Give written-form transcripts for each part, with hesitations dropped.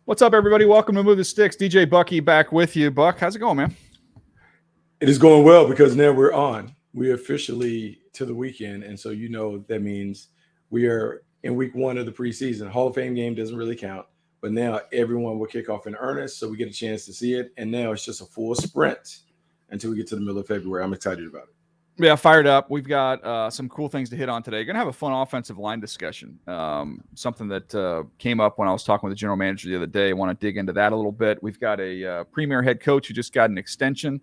What's up, everybody? Welcome to Move the Sticks. DJ Bucky back with you. Buck, how's it going, man? It is going well because now we're on. We're officially to the weekend. And so, that means we are in week one of the preseason. Hall of Fame game doesn't really count, but now everyone will kick off in earnest. So we get a chance to see it. And now it's just a full sprint until we get to the middle of February. I'm excited about it. Yeah, fired up. We've got some cool things to hit on today. Going to have a fun offensive line discussion. Something that came up when I was talking with the general manager the other day. I want to dig into that a little bit. We've got a premier head coach who just got an extension.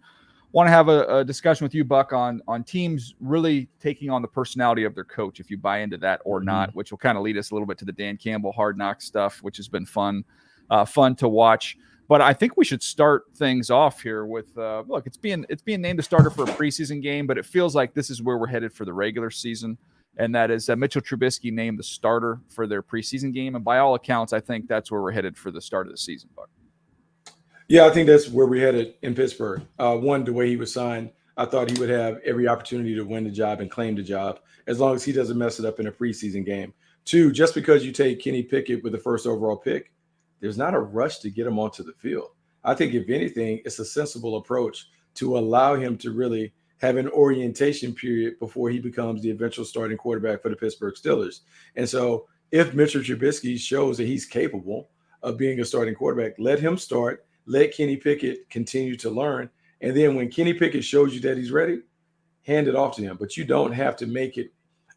Want to have a discussion with you, Buck, on teams really taking on the personality of their coach, if you buy into that or not, which will kind of lead us a little bit to the Dan Campbell hard knock stuff, which has been fun to watch. But I think we should start things off here with look. It's being named a starter for a preseason game, but it feels like this is where we're headed for the regular season, and that is Mitchell Trubisky named the starter for their preseason game. And by all accounts, I think that's where we're headed for the start of the season, Buck. Yeah, I think that's where we're headed in Pittsburgh. One, the way he was signed, I thought he would have every opportunity to win the job and claim the job as long as he doesn't mess it up in a preseason game. Two, just because you take Kenny Pickett with the first overall pick, there's not a rush to get him onto the field. I think, if anything, it's a sensible approach to allow him to really have an orientation period before he becomes the eventual starting quarterback for the Pittsburgh Steelers. And so if Mitchell Trubisky shows that he's capable of being a starting quarterback, let him start, let Kenny Pickett continue to learn. And then when Kenny Pickett shows you that he's ready, hand it off to him. But you don't have to make it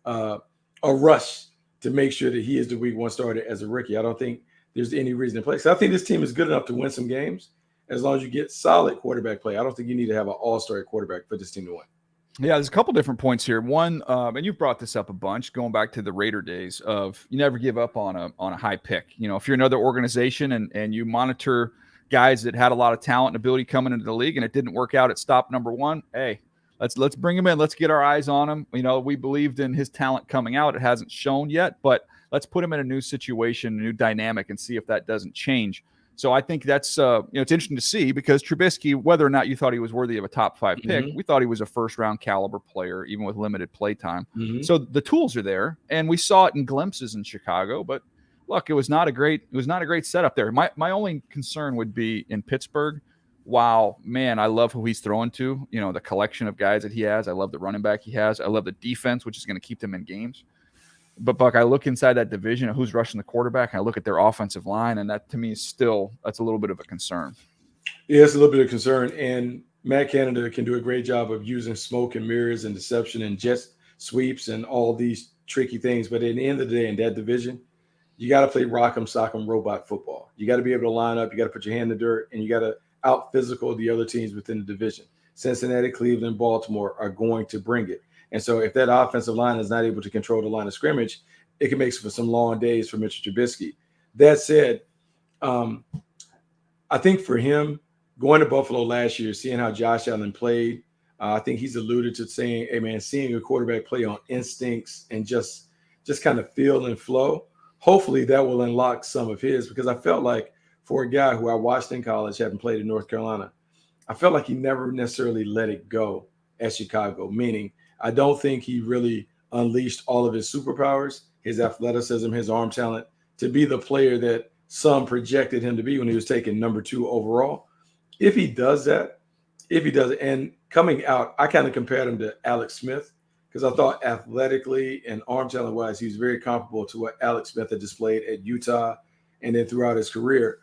a rush to make sure that he is the week one starter as a rookie. I don't think there's any reason to play. So I think this team is good enough to win some games as long as you get solid quarterback play. I don't think you need to have an all-star quarterback for this team to win. Yeah, there's a couple different points here. One, and you've brought this up a bunch, going back to the Raider days of you never give up on a high pick. You know, if you're another organization and you monitor guys that had a lot of talent and ability coming into the league and it didn't work out at stop number one, hey, let's bring him in. Let's get our eyes on him. You know, we believed in his talent coming out. It hasn't shown yet, but let's put him in a new situation, a new dynamic, and see if that doesn't change. So I think that's it's interesting to see because Trubisky, whether or not you thought he was worthy of a top 5 pick, we thought he was a first round caliber player, even with limited play time. So the tools are there, and we saw it in glimpses in Chicago. But look, it was not a great setup there. My only concern would be in Pittsburgh. Wow, man, I love who he's throwing to. You know, the collection of guys that he has. I love the running back he has. I love the defense, which is going to keep them in games. But, Buck, I look inside that division of who's rushing the quarterback, and I look at their offensive line, and that, to me, that's a little bit of a concern. Yeah, it's a little bit of concern. And Matt Canada can do a great job of using smoke and mirrors and deception and jet sweeps and all these tricky things. But at the end of the day, in that division, you got to play rock'em, sock'em, robot football. You got to be able to line up. You got to put your hand in the dirt, and you got to out-physical the other teams within the division. Cincinnati, Cleveland, Baltimore are going to bring it. And so if that offensive line is not able to control the line of scrimmage, it can make for some long days for Mitchell Trubisky. That said, I think for him, going to Buffalo last year, seeing how Josh Allen played, I think he's alluded to saying, hey, man, seeing a quarterback play on instincts and just kind of feel and flow, hopefully that will unlock some of his, because I felt like for a guy who I watched in college, having played in North Carolina, I felt like he never necessarily let it go at Chicago, meaning I don't think he really unleashed all of his superpowers, his athleticism, his arm talent, to be the player that some projected him to be when he was taken number 2 overall. If he does that, and coming out, I kind of compared him to Alex Smith because I thought athletically and arm talent-wise, he was very comparable to what Alex Smith had displayed at Utah and then throughout his career.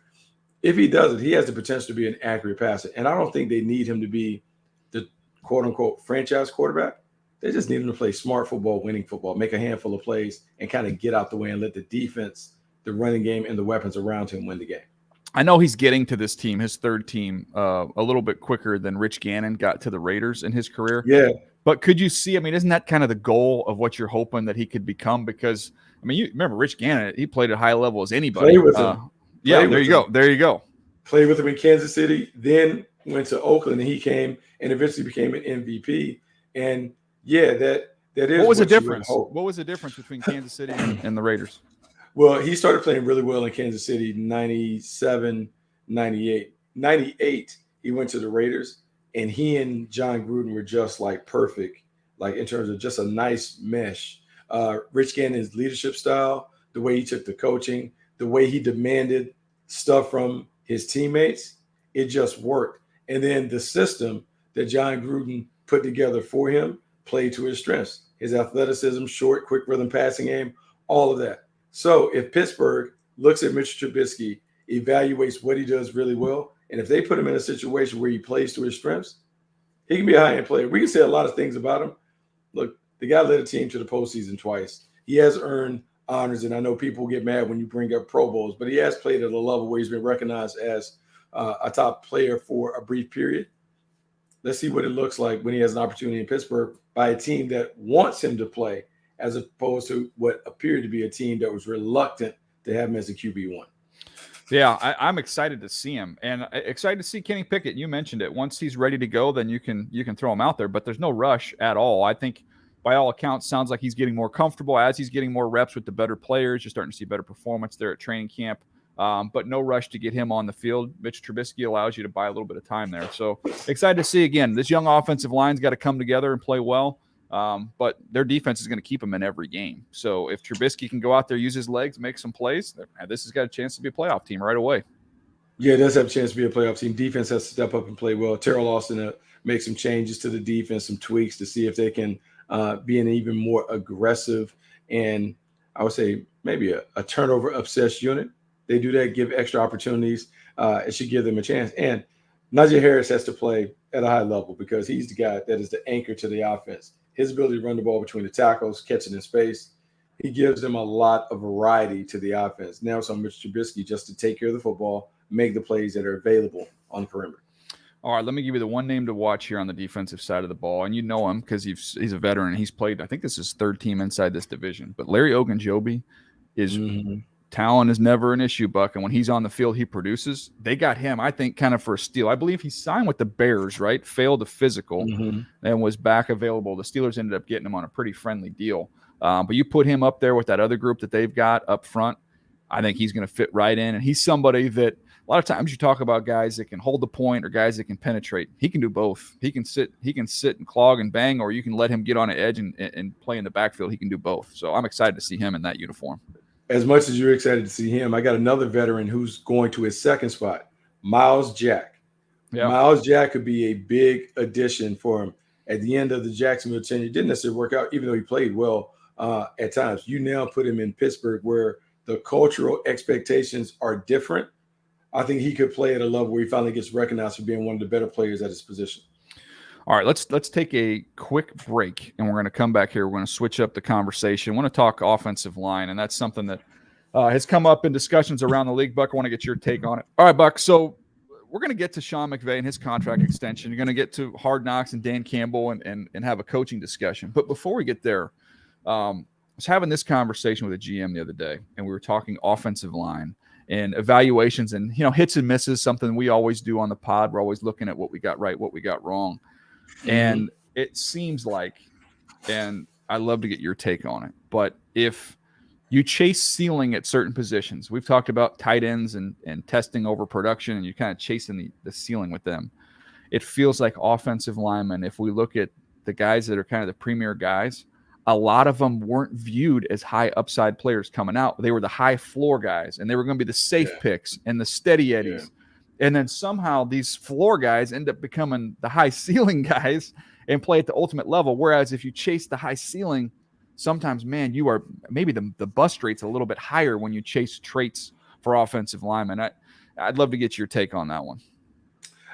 If he does it, he has the potential to be an accurate passer. And I don't think they need him to be the quote-unquote franchise quarterback. They just need him to play smart football, winning football, make a handful of plays, and kind of get out the way and let the defense, the running game, and the weapons around him win the game. I know he's getting to this team, his third team, a little bit quicker than Rich Gannon got to the Raiders in his career. Yeah. But could you see, I mean, isn't that kind of the goal of what you're hoping that he could become? Because, I mean, you remember Rich Gannon, he played at high level as anybody. Play with him. There you go. Played with him in Kansas City, then went to Oakland, and he came and eventually became an MVP. And yeah, that is what was the difference? What was the difference between Kansas City and the Raiders? Well, he started playing really well in Kansas City, 97, 98. 98, he went to the Raiders, and he and John Gruden were just like perfect, like in terms of just a nice mesh. Rich Gannon's leadership style, the way he took the coaching, the way he demanded stuff from his teammates. It just worked. And then the system that John Gruden put together for him played to his strengths. His athleticism, short, quick rhythm passing game, all of that. So if Pittsburgh looks at Mitchell Trubisky, evaluates what he does really well, and if they put him in a situation where he plays to his strengths, he can be a high-end player. We can say a lot of things about him. Look, the guy led a team to the postseason twice. He has earned honors, and I know people get mad when you bring up Pro Bowls, but he has played at a level where he's been recognized as a top player for a brief period. Let's see what it looks like when he has an opportunity in Pittsburgh by a team that wants him to play, as opposed to what appeared to be a team that was reluctant to have him as a QB1. Yeah, I'm excited to see him, and excited to see Kenny Pickett. You mentioned it. Once he's ready to go, then you can throw him out there, but there's no rush at all. I think by all accounts, sounds like he's getting more comfortable as he's getting more reps with the better players. You're starting to see better performance there at training camp, but no rush to get him on the field. Mitch Trubisky allows you to buy a little bit of time there. So excited to see, again, this young offensive line's got to come together and play well, but their defense is going to keep him in every game. So if Trubisky can go out there, use his legs, make some plays, this has got a chance to be a playoff team right away. Yeah, it does have a chance to be a playoff team. Defense has to step up and play well. Terrell Austin make some changes to the defense, some tweaks to see if they can be an even more aggressive and I would say maybe a turnover obsessed unit. They do that, give extra opportunities. It should give them a chance. And Najee Harris has to play at a high level because he's the guy that is the anchor to the offense. His ability to run the ball between the tackles, catching in space, he gives them a lot of variety to the offense. Now it's on Mitch Trubisky just to take care of the football, make the plays that are available on the perimeter. All right, let me give you the one name to watch here on the defensive side of the ball, and you know him because he's a veteran and he's played. I think this is his third team inside this division. But Larry Ogunjobi is talent is never an issue, Buck, and when he's on the field, he produces. They got him, I think, kind of for a steal. I believe he signed with the Bears, right? Failed a physical and was back available. The Steelers ended up getting him on a pretty friendly deal. But you put him up there with that other group that they've got up front, I think he's going to fit right in, and he's somebody that. A lot of times you talk about guys that can hold the point or guys that can penetrate. He can do both. He can sit and clog and bang, or you can let him get on an edge and play in the backfield. He can do both. So I'm excited to see him in that uniform. As much as you're excited to see him, I got another veteran who's going to his second spot, Miles Jack. Yeah. Miles Jack could be a big addition for him. At the end of the Jacksonville tenure, it didn't necessarily work out, even though he played well at times. You now put him in Pittsburgh where the cultural expectations are different. I think he could play at a level where he finally gets recognized for being one of the better players at his position. All right, let's take a quick break, and we're going to come back here. We're going to switch up the conversation. I want to talk offensive line, and that's something that has come up in discussions around the league. Buck, I want to get your take on it. All right, Buck, so we're going to get to Sean McVay and his contract extension. You're going to get to Hard Knocks and Dan Campbell and have a coaching discussion. But before we get there, I was having this conversation with a GM the other day, and we were talking offensive line and evaluations and, hits and misses, something we always do on the pod. We're always looking at what we got right, what we got wrong. And it seems like, and I'd love to get your take on it, but if you chase ceiling at certain positions, we've talked about tight ends and testing over production, and you're kind of chasing the ceiling with them. It feels like offensive linemen, if we look at the guys that are kind of the premier guys, a lot of them weren't viewed as high upside players coming out. They were the high floor guys, and they were going to be the safe picks and the steady eddies. Yeah. And then somehow these floor guys end up becoming the high ceiling guys and play at the ultimate level. Whereas if you chase the high ceiling, sometimes, man, you are maybe the bust rate's a little bit higher when you chase traits for offensive linemen. I'd love to get your take on that one.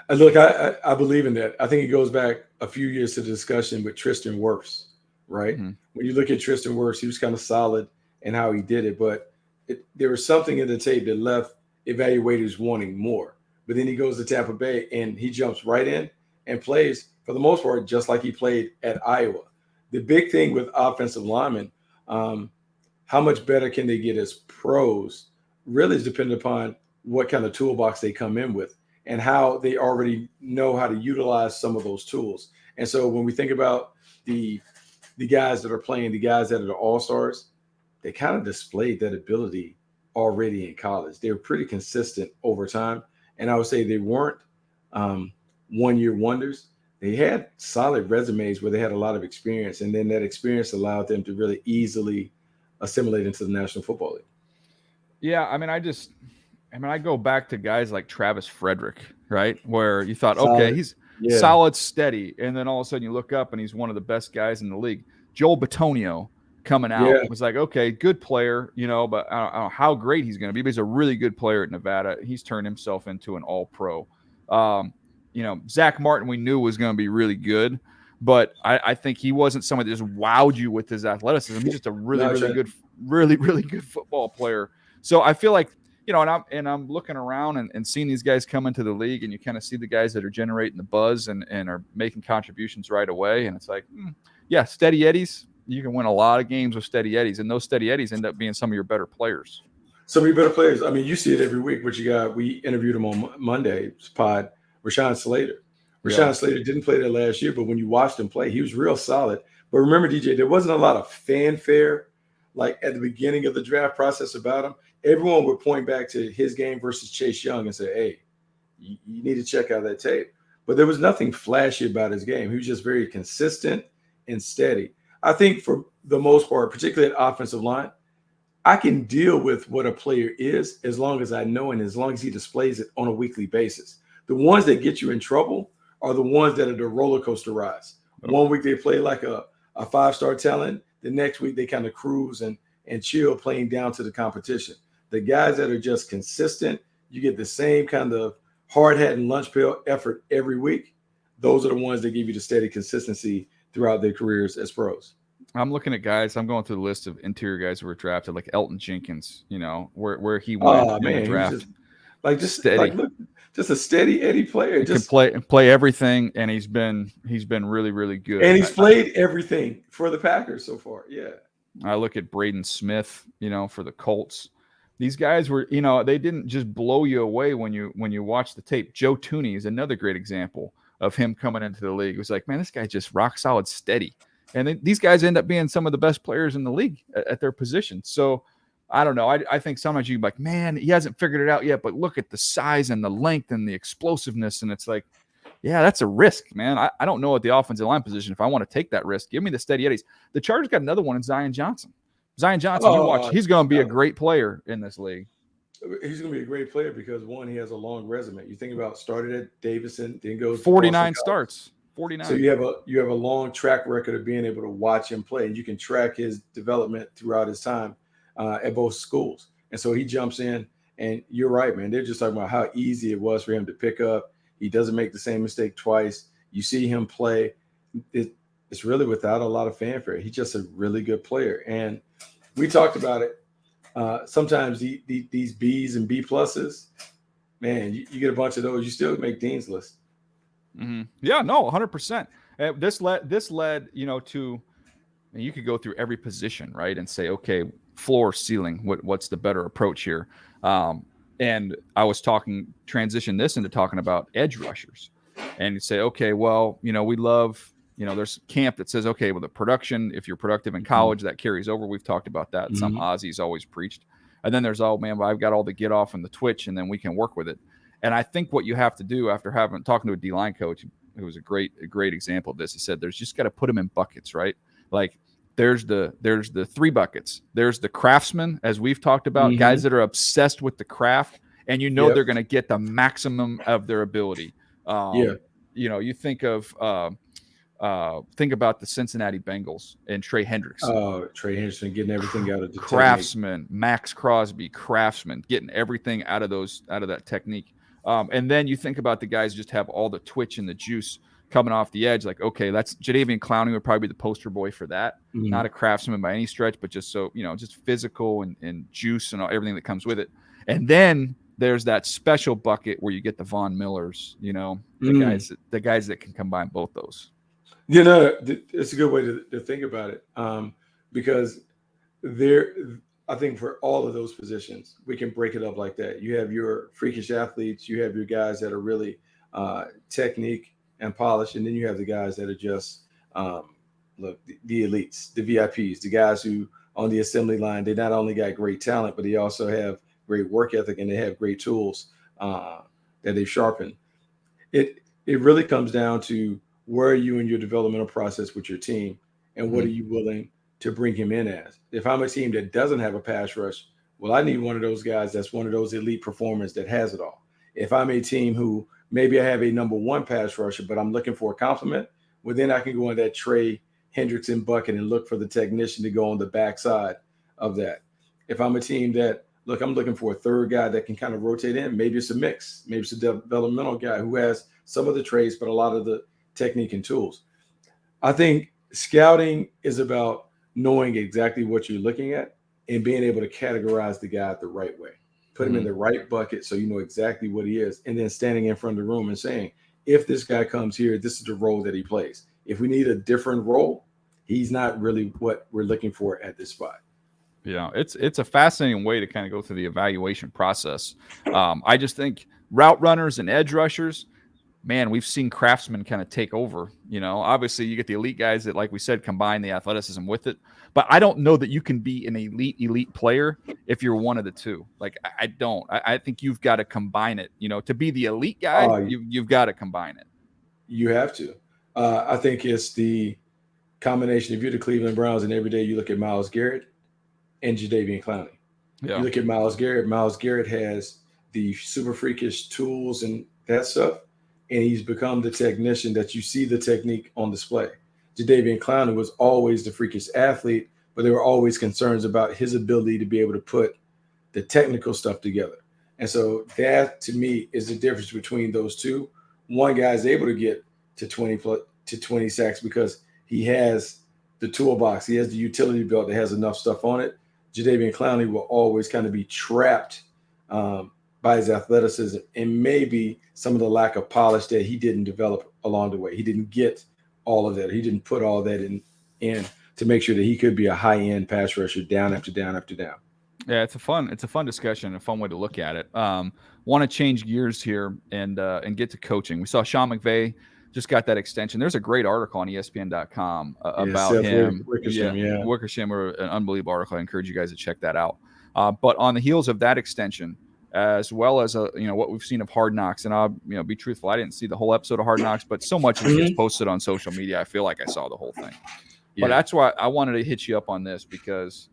Look, I believe in that. I think it goes back a few years to the discussion with Tristan Wirfs. Right? When you look at Tristan Wirfs, he was kind of solid in how he did it, but there was something in the tape that left evaluators wanting more. But then he goes to Tampa Bay and he jumps right in and plays, for the most part, just like he played at Iowa. The big thing with offensive linemen, how much better can they get as pros, really is dependent upon what kind of toolbox they come in with and how they already know how to utilize some of those tools. And so when we think about the guys that are playing, the guys that are the all-stars, they kind of displayed that ability already in college. They were pretty consistent over time. And I would say they weren't one-year wonders. They had solid resumes where they had a lot of experience. And then that experience allowed them to really easily assimilate into the National Football League. Yeah, I mean, I mean, I go back to guys like Travis Frederick, right? Where you thought, okay, Solid. he's Yeah. solid, steady. And then all of a sudden you look up and he's one of the best guys in the league. Joel Bitonio coming out Yeah. was like, okay, good player, but I don't know how great he's going to be, but he's a really good player at Nevada. He's turned himself into an all-pro. Zach Martin we knew was going to be really good, but I think he wasn't somebody that just wowed you with his athleticism. He's just a really good football player. So I feel like, and I'm looking around and seeing these guys come into the league, and you kind of see the guys that are generating the buzz and are making contributions right away. And it's like, yeah, steady Eddies. You can win a lot of games with steady Eddies, and those steady Eddies end up being some of your better players. Some of your better players. I mean, you see it every week. We interviewed him on Monday's pod, Rashawn Slater. Rashawn Slater didn't play there last year, but when you watched him play, he was real solid. But remember, DJ, there wasn't a lot of fanfare like at the beginning of the draft process about him. Everyone would point back to his game versus Chase Young and say, hey, you need to check out that tape. But there was nothing flashy about his game. He was just very consistent and steady. I think for the most part, particularly at offensive line, I can deal with what a player is as long as I know and as long as he displays it on a weekly basis. The ones that get you in trouble are the ones that are the roller coaster rides. One week they play like a five-star talent. The next week they kind of cruise and chill playing down to the competition. The guys that are just consistent, you get the same kind of hard hat and lunch pail effort every week. Those are the ones that give you the steady consistency throughout their careers as pros. I'm looking at guys. I'm going through the list of interior guys who were drafted, like Elton Jenkins. Where he went in the draft. Just a steady Eddie player. He can play everything, and he's been really, really good. And he's played everything for the Packers so far. Yeah. I look at Braden Smith, for the Colts. These guys were, they didn't just blow you away when you watch the tape. Joe Tooney is another great example of him coming into the league. It was like, man, this guy's just rock solid steady. And these guys end up being some of the best players in the league at their position. So I don't know. I think sometimes you're like, man, he hasn't figured it out yet, but look at the size and the length and the explosiveness. And it's like, yeah, that's a risk, man. I don't know at the offensive line position if I want to take that risk. Give me the steady Eddies. The Chargers got another one in Zion Johnson. You watch, he's going to be a great player in this league. He's going to be a great player because, one, he has a long resume. You think about started at Davidson, then goes 49 starts. 49. So you have a long track record of being able to watch him play, and you can track his development throughout his time at both schools. And so he jumps in, and you're right, man. They're just talking about how easy it was for him to pick up. He doesn't make the same mistake twice. You see him play. It's really without a lot of fanfare. He's just a really good player. And we talked about it. Sometimes these B's and B pluses, man, you get a bunch of those. You still make Dean's list. Mm-hmm. Yeah, no, 100%. This led, to, and you could go through every position, right, and say, okay, floor, ceiling, what's the better approach here? And I was transition this into talking about edge rushers, and you say, okay, well, we love, there's camp that says, okay, well, the production, if you're productive in college, that carries over. We've talked about that. Some Aussies always preached. And then there's, oh man, I've got all the get off and the twitch, and then we can work with it. And I think what you have to do after talking to a D-line coach, who was a great example of this, he said, there's just got to put them in buckets, right? Like there's the 3 buckets. There's the craftsmen, as we've talked about, guys that are obsessed with the craft, and they're going to get the maximum of their ability. You think about the Cincinnati Bengals and Trey Hendrickson. Oh, Trey Hendrickson getting everything out of the craftsman, technique. Max Crosby, craftsman, getting everything out of that technique. And then you think about the guys who just have all the twitch and the juice coming off the edge. Like, okay, that's Jadeveon Clowney would probably be the poster boy for that. Not a craftsman by any stretch, but just just physical and juice and everything that comes with it. And then there's that special bucket where you get the Von Millers, the guys that can combine both those. It's a good way to think about it, because I think for all of those positions, we can break it up like that. You have your freakish athletes, you have your guys that are really technique and polish, and then you have the guys that are just the elites, the VIPs, the guys who on the assembly line, they not only got great talent, but they also have great work ethic and they have great tools that they've sharpened. It really comes down to where are you in your developmental process with your team, and what are you willing to bring him in as? If I'm a team that doesn't have a pass rush, Well, I need one of those guys that's one of those elite performers that has it all. If I'm a team who maybe I have a number one pass rusher, but I'm looking for a complement, well, then I can go in that Trey Hendrickson bucket and look for the technician to go on the backside of that. If I'm a team that, look, I'm looking for a third guy that can kind of rotate in, maybe it's a mix. Maybe it's a developmental guy who has some of the traits, but a lot of the technique and tools. I think scouting is about knowing exactly what you're looking at and being able to categorize the guy the right way, put him in the right bucket so you know exactly what he is, and then standing in front of the room and saying, if this guy comes here, this is the role that he plays. If we need a different role, he's not really what we're looking for at this spot. Yeah, it's a fascinating way to kind of go through the evaluation process. I just think route runners and edge rushers, man, we've seen craftsmen kind of take over. Obviously you get the elite guys that, like we said, combine the athleticism with it. But I don't know that you can be an elite player if you're one of the two. Like, I don't. I think you've got to combine it. To be the elite guy, you've got to combine it. You have to. I think it's the combination. If you're the Cleveland Browns and every day you look at Myles Garrett and Jadeveon Clowney. Yeah. You look at Myles Garrett. Myles Garrett has the super freakish tools and that stuff, and he's become the technician that you see the technique on display. Jadeveon Clowney was always the freakish athlete, but there were always concerns about his ability to be able to put the technical stuff together. And so that, to me, is the difference between those two. One guy is able to get to 20 sacks because he has the toolbox. He has the utility belt that has enough stuff on it. Jadeveon Clowney will always kind of be trapped by his athleticism and maybe some of the lack of polish that he didn't develop along the way. He didn't get all of that. He didn't put all that in to make sure that he could be a high-end pass rusher down after down after down. Yeah, it's a fun discussion, a fun way to look at it. Want to change gears here and get to coaching. We saw Sean McVay just got that extension. There's a great article on ESPN.com about him. Wickersham, an unbelievable article. I encourage you guys to check that out. But on the heels of that extension, as well as what we've seen of Hard Knocks, and I'll be truthful, I didn't see the whole episode of Hard Knocks, but so much gets posted on social media, I feel like I saw the whole thing. Yeah. But that's why I wanted to hit you up on this, because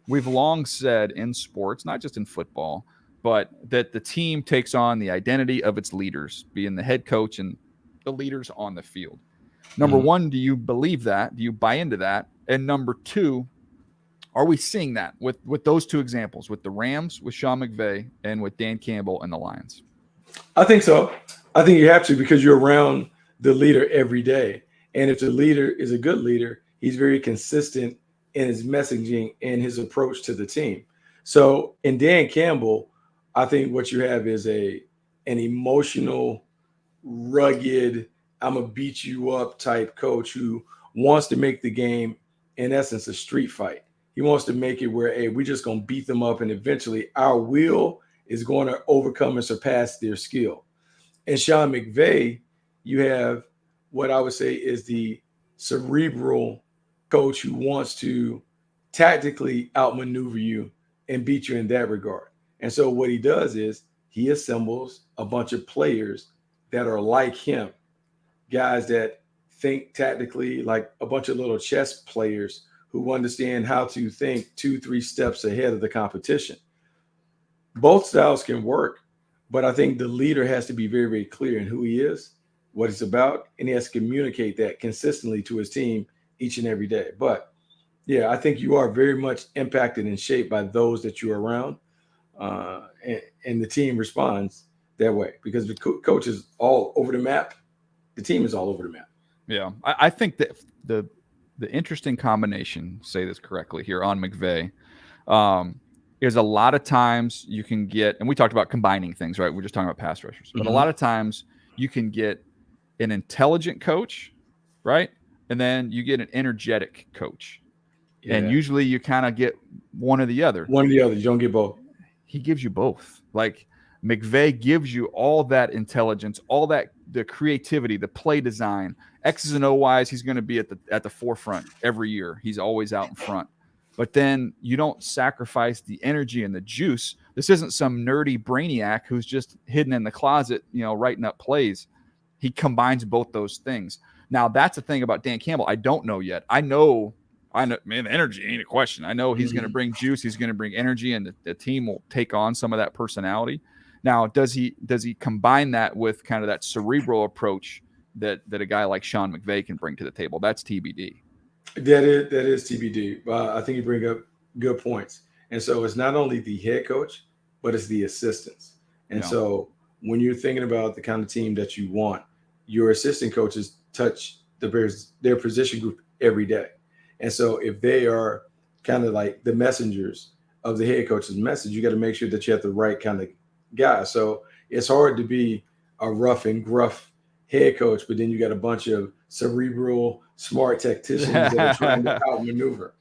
we've long said in sports, not just in football, but that the team takes on the identity of its leaders, being the head coach and the leaders on the field. Number one, do you believe that? Do you buy into that? And number two, are we seeing that with those two examples, with the Rams, with Sean McVay, and with Dan Campbell and the Lions? I think so. I think you have to, because you're around the leader every day. And if the leader is a good leader, he's very consistent in his messaging and his approach to the team. So in Dan Campbell, I think what you have is an emotional, rugged, I'm going to beat you up type coach who wants to make the game, in essence, a street fight. He wants to make it where, hey, we're just going to beat them up, and eventually our will is going to overcome and surpass their skill. And Sean McVay, you have what I would say is the cerebral coach who wants to tactically outmaneuver you and beat you in that regard. And so what he does is he assembles a bunch of players that are like him, guys that think tactically, like a bunch of little chess players who understand how to think 2-3 steps ahead of the competition. Both styles can work, but I think the leader has to be very, very clear in who he is, what he's about, and he has to communicate that consistently to his team each and every day. But yeah, I think you are very much impacted and shaped by those that you're around, and the team responds that way, because the coach is all over the map. The team is all over the map. Yeah, I think that the interesting combination, say this correctly here on McVay, is a lot of times you can get, and we talked about combining things, right? We're just talking about pass rushers, but a lot of times you can get an intelligent coach, right? And then you get an energetic coach. Yeah. And usually you kind of get one or the other. One or the other. You don't get both. He gives you both. Like, McVay gives you all that intelligence, all that, the creativity, the play design, X's and O's. He's going to be at the forefront every year. He's always out in front. But then you don't sacrifice the energy and the juice. This isn't some nerdy brainiac who's just hidden in the closet, writing up plays. He combines both those things. Now, that's the thing about Dan Campbell I don't know yet. I know I know, man, the energy ain't a question. I know he's going to bring juice. He's going to bring energy, and the team will take on some of that personality. Now, does he combine that with kind of that cerebral approach that a guy like Sean McVay can bring to the table? That's TBD. That is TBD. I think you bring up good points. And so it's not only the head coach, but it's the assistants. And so when you're thinking about the kind of team that you want, your assistant coaches touch their position group every day. And so if they are kind of like the messengers of the head coach's message, you got to make sure that you have the right kind of guy. So it's hard to be a rough and gruff head coach, but then you got a bunch of cerebral, smart tacticians that are trying to outmaneuver.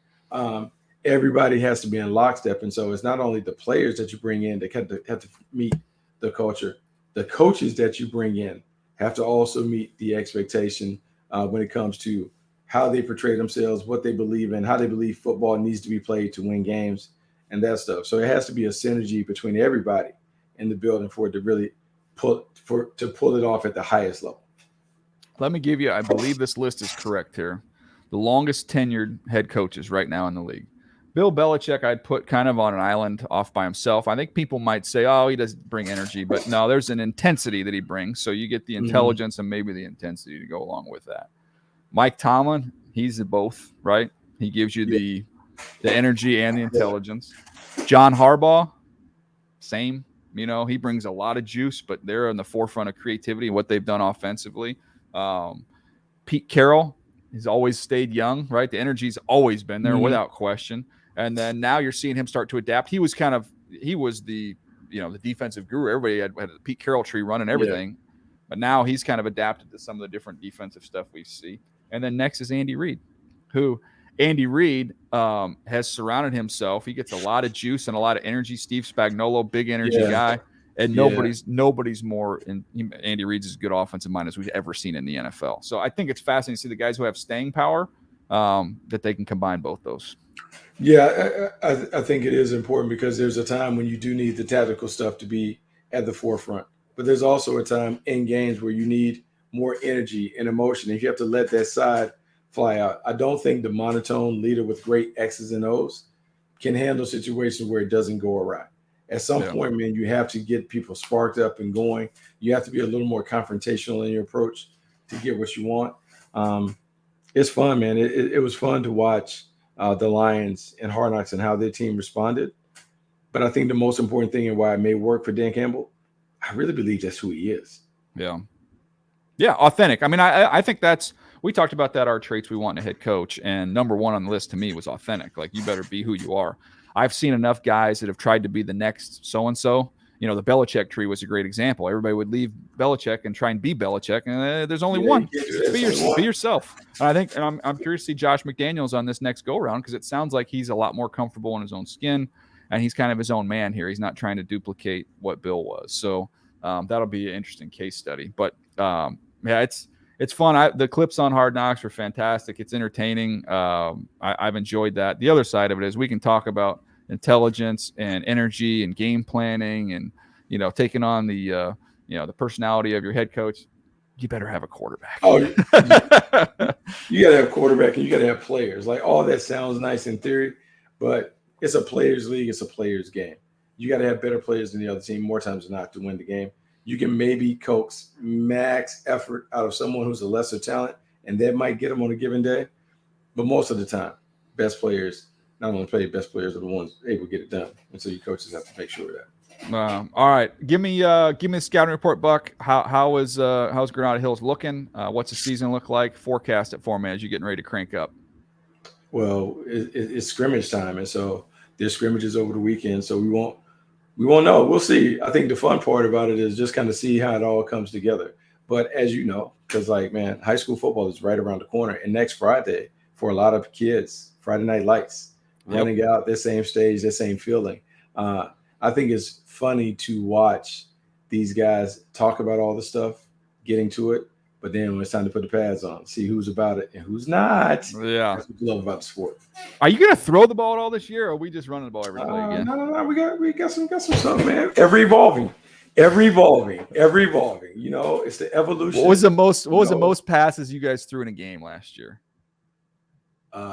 Everybody has to be in lockstep. And so it's not only the players that you bring in that have to meet the culture, the coaches that you bring in have to also meet the expectation when it comes to how they portray themselves, what they believe in, how they believe football needs to be played to win games and that stuff. So it has to be a synergy between everybody in the building for it to really pull it off at the highest level. Let me give you, I believe this list is correct here, the longest tenured head coaches right now in the league. Bill Belichick, I'd put kind of on an island off by himself. I think people might say, oh, he doesn't bring energy, but no, there's an intensity that he brings. So you get the intelligence and maybe the intensity to go along with that. Mike Tomlin, he's both, right? He gives you the energy and the intelligence. John Harbaugh, same. You know, he brings a lot of juice, but they're in the forefront of creativity and what they've done offensively. Pete Carroll has always stayed young, right? The energy's always been there without question. And then now you're seeing him start to adapt. He was the defensive guru. Everybody had the Pete Carroll tree running everything. Yeah. But now he's kind of adapted to some of the different defensive stuff we see. And then next is Andy Reid, who Andy Reid has surrounded himself. He gets a lot of juice and a lot of energy. Steve Spagnuolo, big energy guy. And nobody's more in Andy Reid's as good offensive mind as we've ever seen in the NFL. So I think it's fascinating to see the guys who have staying power that they can combine both those. Yeah, I think it is important because there's a time when you do need the tactical stuff to be at the forefront. But there's also a time in games where you need more energy and emotion. And you have to let that side fly out. I don't think the monotone leader with great X's and O's can handle situations where it doesn't go awry. At some point, man, you have to get people sparked up and going. You have to be a little more confrontational in your approach to get what you want. It's fun, man. It was fun to watch the Lions and Hard Knocks and how their team responded. But I think the most important thing and why it may work for Dan Campbell, I really believe that's who he is. Yeah. Yeah, authentic. I mean, I think we talked about that, our traits we want in a head coach, and number one on the list to me was authentic. Like, you better be who you are. I've seen enough guys that have tried to be the next so-and-so. You know, the Belichick tree was a great example. Everybody would leave Belichick and try and be Belichick, and there's only one. Be yourself. And I'm curious to see Josh McDaniels on this next go-round because it sounds like he's a lot more comfortable in his own skin, and he's kind of his own man here. He's not trying to duplicate what Bill was. So that'll be an interesting case study. But, it's fun. The clips on Hard Knocks were fantastic. It's entertaining. I've enjoyed that. The other side of it is we can talk about intelligence and energy and game planning and, taking on the personality of your head coach. You better have a quarterback. Oh, you got to have a quarterback and you got to have players. Like, all that sounds nice in theory, but it's a players league. It's a players game. You got to have better players than the other team more times than not to win the game. You can maybe coax max effort out of someone who's a lesser talent, and that might get them on a given day. But most of the time, best players, not only play, best players are the ones able to get it done. And so you coaches have to make sure of that. All right. Give me a scouting report, Buck. How's Granada Hills looking? What's the season look like? Forecast it for me as you're getting ready to crank up. Well, it's scrimmage time, and so there's scrimmages over the weekend, so we won't know. We'll see. I think the fun part about it is just kind of see how it all comes together. But as you know, because high school football is right around the corner. And next Friday, for a lot of kids, Friday Night Lights, running out their same stage, their same feeling. I think it's funny to watch these guys talk about all the stuff, getting to it. But then when it's time to put the pads on, see who's about it and who's not. Yeah. That's what you love about the sport. Are you going to throw the ball at all this year, or are we just running the ball every play again? No. We got some stuff, man. Ever evolving. You know, it's the evolution. What was the most passes you guys threw in a game last year?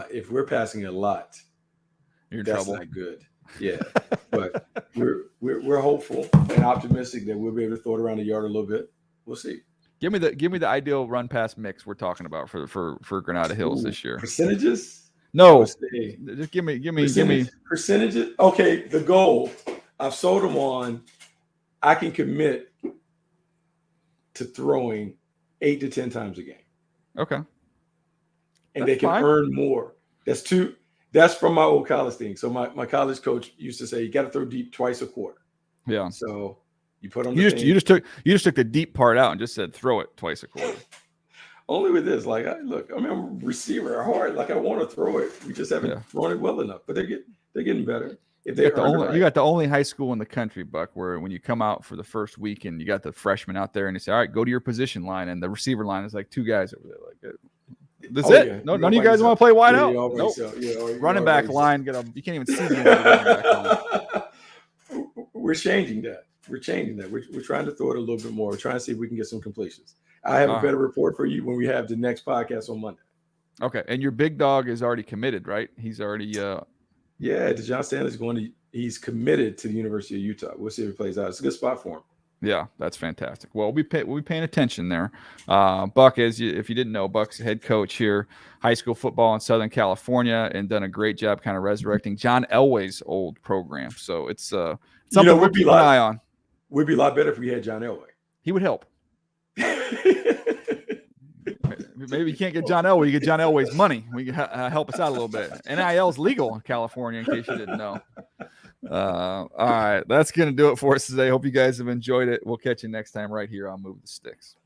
If we're passing a lot, You're in that's trouble. not good. Yeah, but we're hopeful and optimistic that we'll be able to throw it around the yard a little bit. We'll see. Give me the ideal run pass mix we're talking about for Granada Hills this year. Percentages? No, just give me percentages. Okay, the goal I've sold them on. I can commit to throwing 8 to 10 times a game. Okay, and they can earn more. That's from my old college thing. So my college coach used to say you got to throw deep twice a quarter. Yeah. So you put on you just took the deep part out and just said throw it twice a quarter. Only with this, like I'm a receiver hard. Like I want to throw it. We just haven't thrown it well enough. But they're getting better. If they you got the only high school in the country, Buck, where when you come out for the first week and you got the freshmen out there and they say, all right, go to your position line, and the receiver line is like 2 guys over there. Like that's it. Yeah. No, none of you guys want to play wide out. Nope. Running back line, you can't even see the end of the running back line. We're changing that. We're trying to throw it a little bit more. We're trying to see if we can get some completions. I have a better report for you when we have the next podcast on Monday. Okay. And your big dog is already committed, right? He's already DeJohn Stanley's he's committed to the University of Utah. We'll see if it plays out. It's a good spot for him. Yeah, that's fantastic. Well, we'll be paying attention there. Buck, if you didn't know, Buck's head coach here, high school football in Southern California, and done a great job kind of resurrecting John Elway's old program. So it's something we'll keep an eye on. We'd be a lot better if we had John Elway. He would help. Maybe you can't get John Elway. You get John Elway's money. We can help us out a little bit. NIL's legal in California, in case you didn't know. All right, that's going to do it for us today. Hope you guys have enjoyed it. We'll catch you next time right here on Move the Sticks.